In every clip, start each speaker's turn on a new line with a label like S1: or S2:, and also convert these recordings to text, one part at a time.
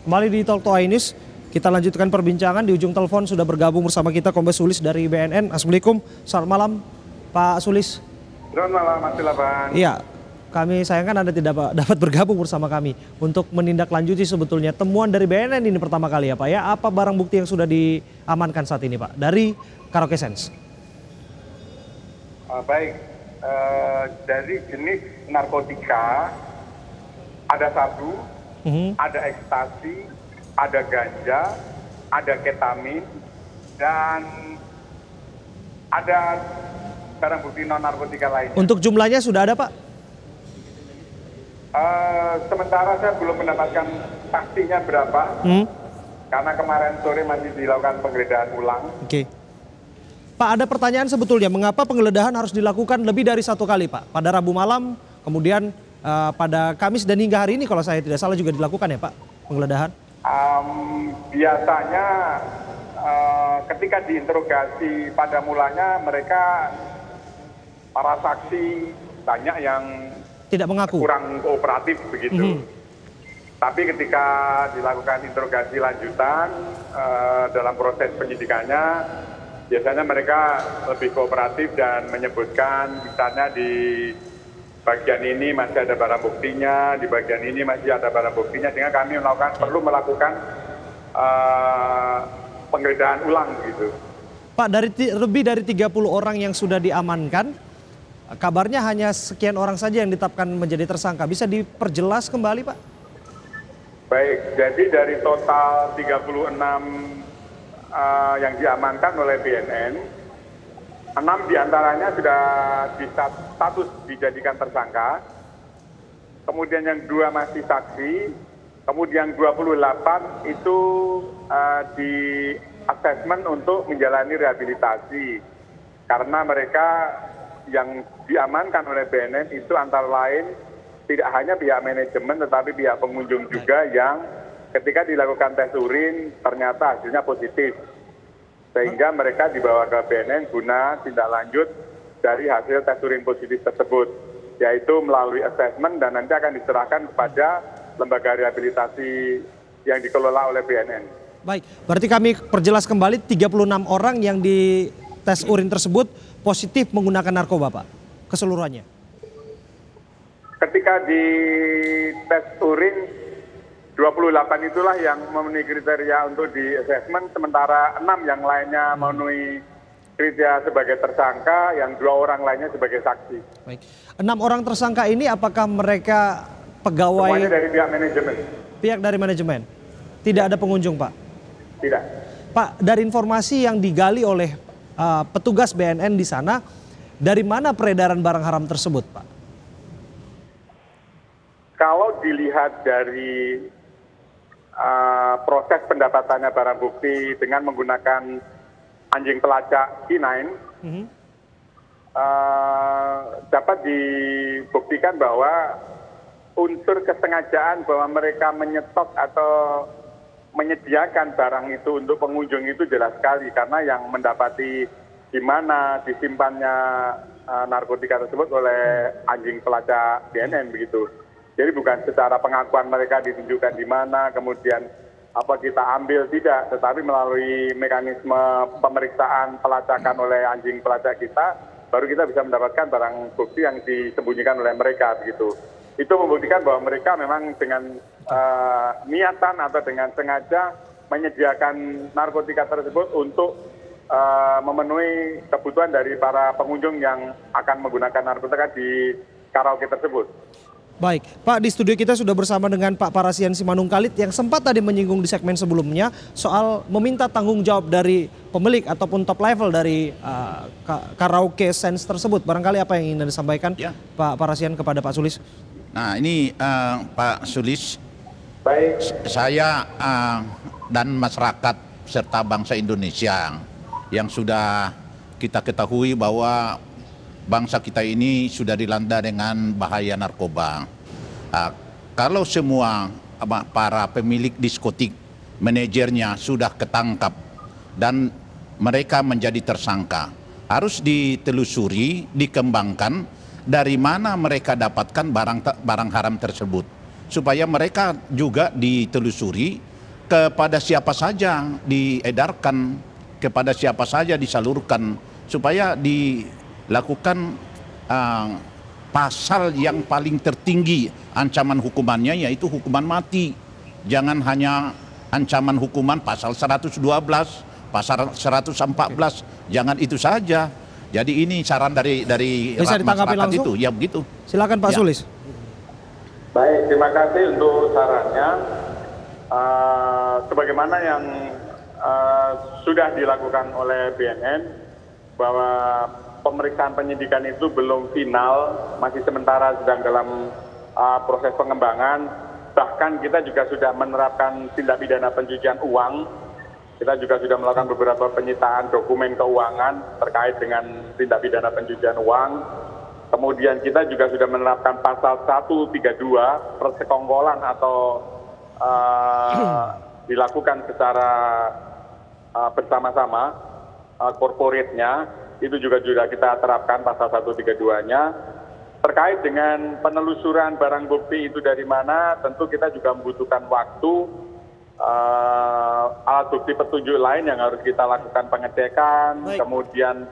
S1: Kembali di Talk to Ainis, kita lanjutkan perbincangan. Di ujung telepon sudah bergabung bersama kita Kombes Sulis dari BNN. Assalamualaikum, selamat malam Pak Sulis.
S2: Selamat malam Mas Silaban.
S1: Iya, kami sayangkan Anda tidak dapat bergabung bersama kami untuk menindaklanjuti sebetulnya temuan dari BNN ini pertama kali ya Pak ya. Apa barang bukti yang sudah diamankan saat ini Pak dari Karaoke Sands?
S2: Baik, dari jenis narkotika ada sabu, ada ekstasi, ada ganja, ada ketamin, dan ada barang bukti non narkotika lainnya.
S1: Untuk jumlahnya sudah ada Pak?
S2: Sementara saya belum mendapatkan pastinya berapa, karena kemarin sore masih dilakukan penggeledahan ulang.
S1: Oke. Pak, ada pertanyaan sebetulnya, mengapa penggeledahan harus dilakukan lebih dari satu kali Pak? Pada Rabu malam, kemudian pada Kamis dan hingga hari ini kalau saya tidak salah juga dilakukan ya Pak penggeledahan?
S2: Biasanya ketika diinterogasi pada mulanya mereka para saksi banyak yang
S1: tidak mengaku,
S2: kurang kooperatif begitu. Tapi ketika dilakukan interogasi lanjutan dalam proses penyidikannya, biasanya mereka lebih kooperatif dan menyebutkan misalnya di bagian ini masih ada barang buktinya, di bagian ini masih ada barang buktinya, sehingga kami perlu melakukan penggeledahan ulang gitu.
S1: Pak, dari lebih dari 30 orang yang sudah diamankan, kabarnya hanya sekian orang saja yang ditetapkan menjadi tersangka. Bisa diperjelas kembali Pak?
S2: Baik, jadi dari total 36 yang diamankan oleh BNN, 6 diantaranya sudah status dijadikan tersangka, kemudian yang 2 masih saksi, kemudian 28 itu di assessment untuk menjalani rehabilitasi. Karena mereka yang diamankan oleh BNN itu antara lain tidak hanya pihak manajemen tetapi pihak pengunjung juga yang ketika dilakukan tes urin ternyata hasilnya positif. Sehingga mereka dibawa ke BNN guna tindak lanjut dari hasil tes urin positif tersebut, yaitu melalui assessment dan nanti akan diserahkan kepada lembaga rehabilitasi yang dikelola oleh BNN.
S1: Baik, berarti kami perjelas kembali 36 orang yang di tes urin tersebut positif menggunakan narkoba Pak, keseluruhannya? Ketika
S2: di tes urin 28 itulah yang memenuhi kriteria untuk di assessment, sementara 6 yang lainnya memenuhi kriteria sebagai tersangka, yang 2 orang lainnya sebagai saksi.
S1: Baik. 6 orang tersangka ini apakah mereka pegawai?
S2: Semuanya dari pihak manajemen.
S1: Pihak dari manajemen? Tidak ada pengunjung Pak?
S2: Tidak.
S1: Pak, dari informasi yang digali oleh petugas BNN di sana, dari mana peredaran barang haram tersebut Pak?
S2: Kalau dilihat dari proses pendapatannya barang bukti dengan menggunakan anjing pelacak K9, dapat dibuktikan bahwa unsur kesengajaan bahwa mereka menyetok atau menyediakan barang itu untuk pengunjung itu jelas sekali, karena yang mendapati di mana disimpannya narkotika tersebut oleh anjing pelacak BNN begitu. Jadi bukan secara pengakuan mereka ditunjukkan di mana, kemudian apa kita ambil, tidak, tetapi melalui mekanisme pemeriksaan pelacakan oleh anjing pelacak kita, baru kita bisa mendapatkan barang bukti yang disembunyikan oleh mereka begitu. Itu membuktikan bahwa mereka memang dengan niatan atau dengan sengaja menyediakan narkotika tersebut untuk memenuhi kebutuhan dari para pengunjung yang akan menggunakan narkotika di karaoke tersebut.
S1: Baik, Pak, di studio kita sudah bersama dengan Pak Parasian Simanungkalit yang sempat tadi menyinggung di segmen sebelumnya soal meminta tanggung jawab dari pemilik ataupun top level dari Karaoke Sands tersebut. Barangkali apa yang ingin disampaikan ya, Pak Parasian kepada Pak Sulis?
S3: Nah ini Pak Sulis,
S2: baik,
S3: saya dan masyarakat serta bangsa Indonesia yang sudah kita ketahui bahwa bangsa kita ini sudah dilanda dengan bahaya narkoba. Kalau semua para pemilik diskotik, manajernya sudah ketangkap dan mereka menjadi tersangka, harus ditelusuri, dikembangkan dari mana mereka dapatkan barang haram tersebut, supaya mereka juga ditelusuri kepada siapa saja diedarkan, kepada siapa saja disalurkan, supaya dilakukan pasal yang paling tertinggi ancaman hukumannya, yaitu hukuman mati. Jangan hanya ancaman hukuman pasal 112, pasal 114, jangan itu saja. Jadi ini saran dari
S1: Bisa ditanggapi
S3: masyarakat
S1: langsung?
S3: itu, ya begitu.
S1: Silakan Pak
S3: Ya.
S1: Sulis.
S2: Baik, terima kasih untuk sarannya. Sebagaimana yang sudah dilakukan oleh BNN, bahwa pemeriksaan penyidikan itu belum final, masih sementara sedang dalam proses pengembangan. Bahkan kita juga sudah menerapkan tindak pidana pencucian uang. Kita juga sudah melakukan beberapa penyitaan dokumen keuangan terkait dengan tindak pidana pencucian uang. Kemudian kita juga sudah menerapkan pasal 132 persekongkolan atau dilakukan secara bersama-sama korporatnya, itu juga kita terapkan pasal 132-nya. Terkait dengan penelusuran barang bukti itu dari mana, tentu kita juga membutuhkan waktu, alat bukti petunjuk lain yang harus kita lakukan pengecekan.
S1: Baik.
S2: Kemudian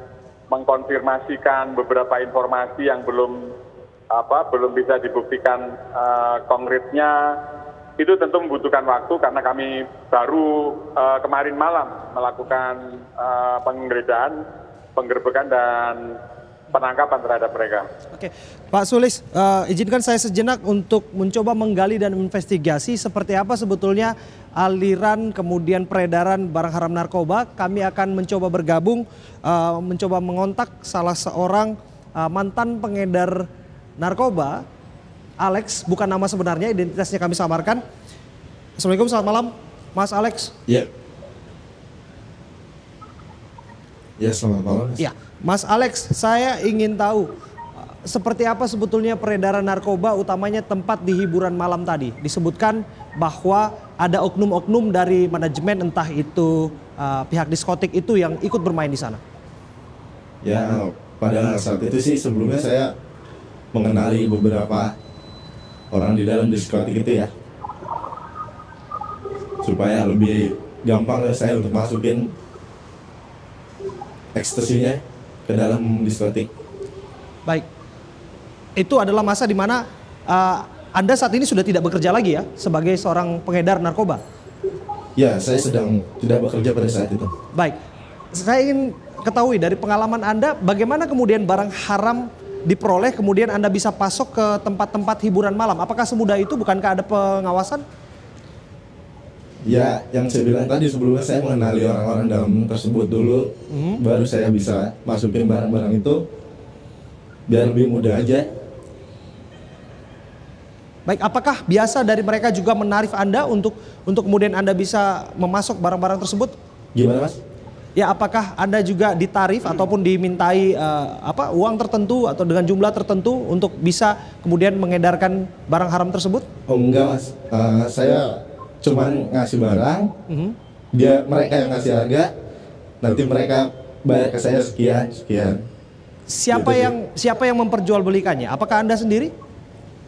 S2: mengkonfirmasikan beberapa informasi yang belum bisa dibuktikan konkretnya. Itu tentu membutuhkan waktu karena kami baru kemarin malam melakukan penggeledahan, penggerbekan dan penangkapan terhadap mereka.
S1: Oke, Pak Sulis, izinkan saya sejenak untuk mencoba menggali dan investigasi seperti apa sebetulnya aliran kemudian peredaran barang haram narkoba. Kami akan mencoba bergabung, mencoba mengontak salah seorang mantan pengedar narkoba, Alex, bukan nama sebenarnya, identitasnya kami samarkan. Assalamualaikum, selamat malam, Mas Alex.
S4: Ya. Ya, selamat malam.
S1: Ya, Mas Alex, saya ingin tahu seperti apa sebetulnya peredaran narkoba, utamanya tempat di hiburan malam tadi. Disebutkan bahwa ada oknum-oknum dari manajemen, entah itu pihak diskotik itu yang ikut bermain di sana.
S4: Ya, pada saat itu sih sebelumnya saya mengenali beberapa orang di dalam diskotik itu ya. Supaya lebih gampang saya untuk masukin ekstasinya ke dalam diskotik.
S1: Baik, itu adalah masa di mana Anda saat ini sudah tidak bekerja lagi ya sebagai seorang pengedar narkoba?
S4: Ya, saya sedang tidak bekerja pada saat itu.
S1: Baik, saya ingin ketahui dari pengalaman Anda bagaimana kemudian barang haram diperoleh kemudian Anda bisa pasok ke tempat-tempat hiburan malam. Apakah semudah itu? Bukankah ada pengawasan?
S4: Ya, yang saya bilang tadi sebelumnya saya mengenali orang-orang dalam tersebut dulu, baru saya bisa masukin barang-barang itu biar lebih mudah aja.
S1: Baik, apakah biasa dari mereka juga menarif Anda untuk kemudian Anda bisa memasok barang-barang tersebut?
S4: Gimana, Mas?
S1: Ya, apakah Anda juga ditarif ataupun dimintai uang tertentu atau dengan jumlah tertentu untuk bisa kemudian mengedarkan barang haram tersebut?
S4: Oh enggak, Mas. Saya cuman ngasih barang, mereka yang ngasih harga, nanti mereka bayar ke saya sekian.
S1: Siapa yang memperjualbelikannya? Apakah Anda sendiri?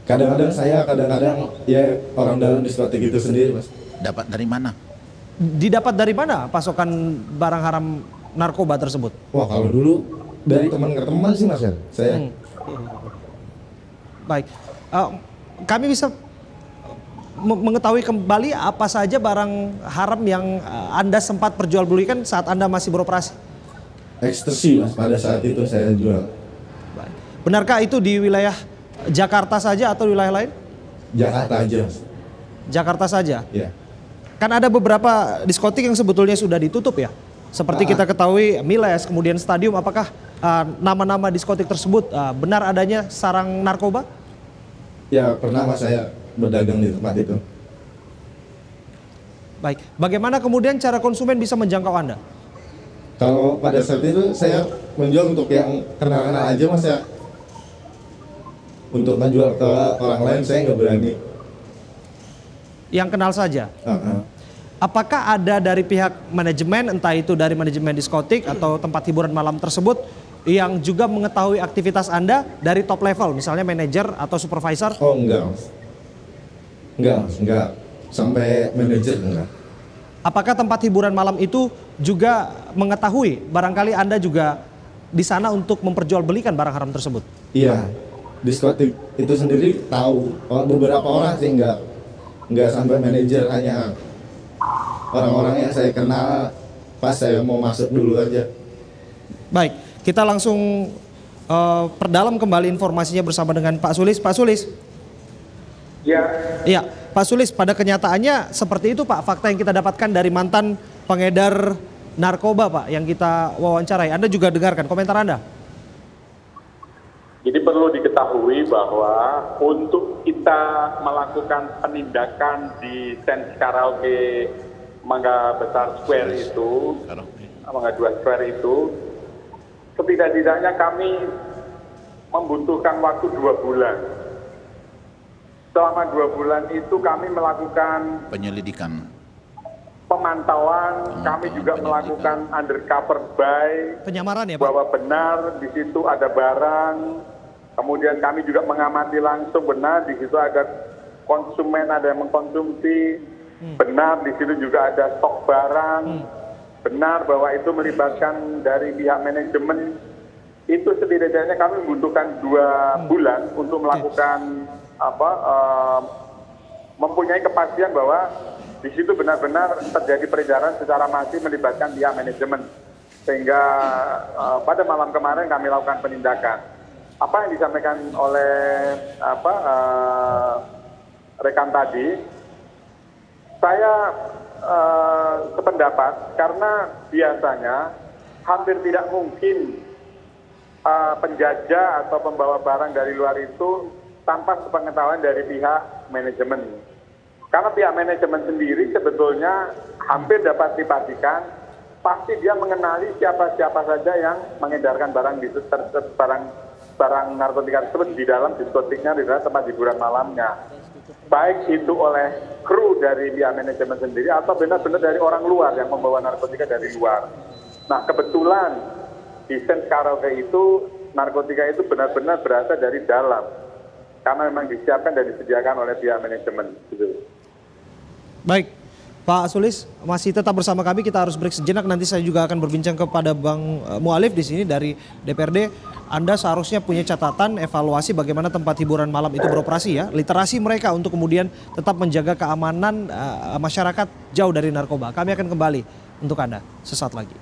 S4: Kadang-kadang saya, kadang-kadang ya orang dalam diskotik itu sendiri, Mas.
S3: Dapat dari mana?
S1: Didapat dari mana pasokan barang haram narkoba tersebut?
S4: Wah, kalau dulu dari teman ke teman sih, Mas ya. Saya.
S1: Baik, kami bisa mengetahui kembali apa saja barang haram yang Anda sempat perjualbelikan saat Anda masih beroperasi?
S4: Ekstasi, Mas, pada saat itu saya jual.
S1: Baik. Benarkah itu di wilayah Jakarta saja atau wilayah lain?
S4: Jakarta aja, Mas.
S1: Jakarta saja?
S4: Ya.
S1: Kan ada beberapa diskotik yang sebetulnya sudah ditutup ya. Seperti kita ketahui Miles, kemudian Stadium, apakah nama-nama diskotik tersebut benar adanya sarang narkoba?
S4: Ya, pernah Mas saya berdagang di tempat itu.
S1: Baik, bagaimana kemudian cara konsumen bisa menjangkau Anda?
S4: Kalau pada saat itu saya menjual untuk yang kenal-kenal aja, Mas ya. Untuk menjual ke orang lain saya nggak berani.
S1: Yang kenal saja? Apakah ada dari pihak manajemen, entah itu dari manajemen diskotik atau tempat hiburan malam tersebut, yang juga mengetahui aktivitas Anda dari top level, misalnya manajer atau supervisor?
S4: Oh enggak, Mas. Enggak, Mas. Enggak. Sampai manajer enggak.
S1: Apakah tempat hiburan malam itu juga mengetahui barangkali Anda juga di sana untuk memperjualbelikan barang haram tersebut?
S4: Iya, diskotik itu sendiri tahu. Beberapa orang sih nggak sampai manajer, hanya orang-orang yang saya kenal pas saya mau masuk dulu aja.
S1: Baik, kita langsung perdalam kembali informasinya bersama dengan Pak Sulis. Pak Sulis.
S2: Ya.
S1: Iya, Pak Sulis, pada kenyataannya seperti itu Pak, fakta yang kita dapatkan dari mantan pengedar narkoba Pak yang kita wawancarai. Anda juga dengarkan komentar Anda.
S2: Jadi perlu diketahui bahwa untuk kita melakukan penindakan di Sense Karaoke Mangga Besar Square itu, Mangga 2 Square itu, setidak-tidaknya kami membutuhkan waktu 2 bulan. Selama 2 bulan itu kami melakukan
S3: Penyelidikan.
S2: pemantauan, kami juga melakukan undercover buy,
S1: Penyamaran ya Pak?
S2: bahwa benar di situ ada barang, kemudian kami juga mengamati langsung benar di situ ada konsumen, ada yang mengkonsumsi, benar di situ juga ada stok barang, benar bahwa itu melibatkan dari pihak manajemen. Itu setidaknya kami membutuhkan 2 bulan untuk melakukan mempunyai kepastian bahwa di situ benar-benar terjadi peredaran secara masif melibatkan pihak manajemen, sehingga pada malam kemarin kami lakukan penindakan. Apa yang disampaikan oleh rekan tadi, saya sependapat karena biasanya hampir tidak mungkin penjajah atau pembawa barang dari luar itu tanpa sepengetahuan dari pihak manajemen. Karena pihak manajemen sendiri sebetulnya hampir dapat dipastikan pasti dia mengenali siapa-siapa saja yang mengedarkan barang barang narkotika tersebut di dalam diskotiknya, di dalam tempat hiburan malamnya. Baik itu oleh kru dari pihak manajemen sendiri atau benar-benar dari orang luar yang membawa narkotika dari luar. Nah, kebetulan di Sense Karaoke itu narkotika itu benar-benar berasal dari dalam. Karena memang disiapkan dan disediakan oleh pihak manajemen. Gitu.
S1: Baik, Pak Sulis masih tetap bersama kami. Kita harus break sejenak. Nanti saya juga akan berbincang kepada Bang Mualif di sini dari DPRD. Anda seharusnya punya catatan evaluasi bagaimana tempat hiburan malam itu beroperasi ya, literasi mereka untuk kemudian tetap menjaga keamanan masyarakat jauh dari narkoba. Kami akan kembali untuk Anda sesaat lagi.